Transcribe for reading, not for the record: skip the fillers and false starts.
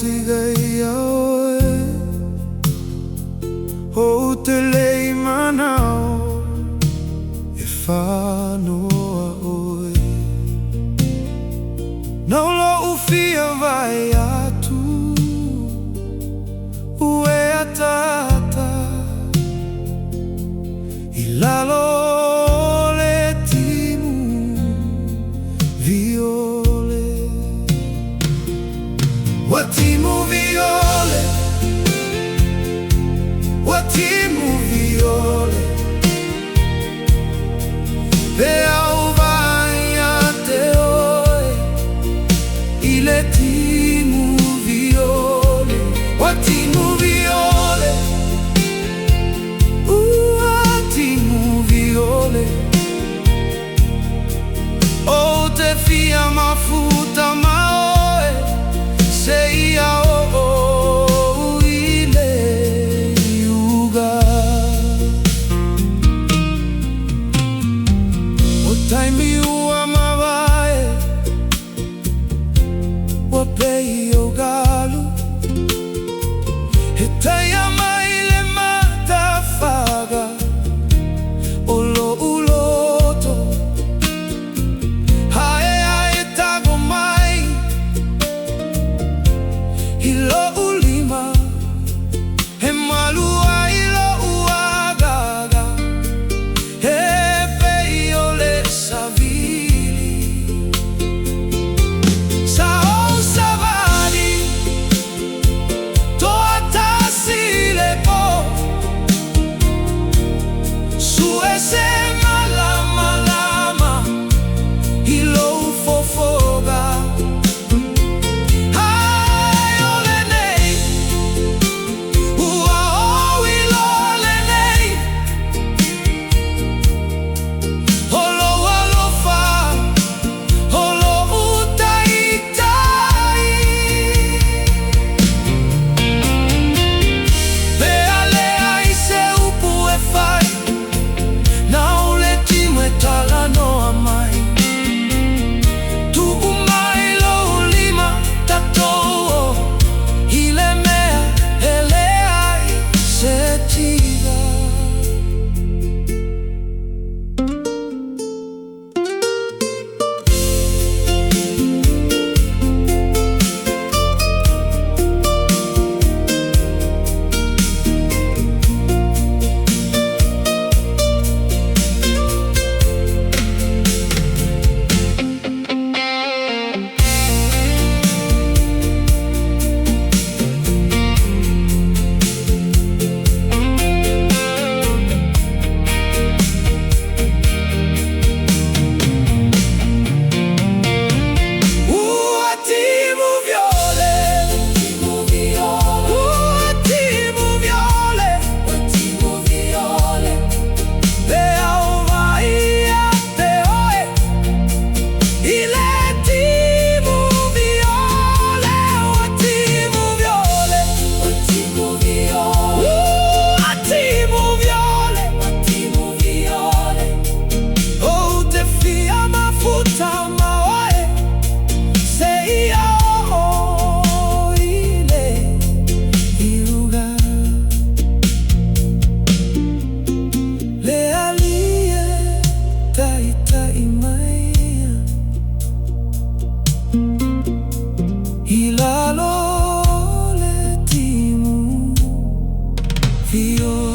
tigai aoe o te lei manao e whanoa oe. Naulo uwhia vai atu ue a tata I lalo le Timu Viole. Wa Timu Viole, wa Timu Viole, pe au vai a te oe I le Timu Viole. Wa Timu Viole, Timu Viole, o te fia mafuta maoe seia o I le iuga. O taimi ua mawae wa pei o galu he taia mai le matawhaga o lo uloto hae hae tago mai I lo ulima he malua I lo uagaga he pei o le savili sa o savali toa tasi le po su ese malama lama I lo fofoga hai o le nei ua o I lo le nei holo alofa holo utai tai pe alea I se upu e fai nau le Timu e tala noa mai tu umai lo lima tatou I le mea e le ai se tira. Timu Viole, Timu Viole, Timu Viole, Timu Viole, pe au vai a te oe I le Timu Viole. Timu Viole, Timu Viole, Timu Viole, Timu Viole, o te fia mafuta maoe seia o I le iuga. Le alie tai tai mai I lalo le Timu Viole.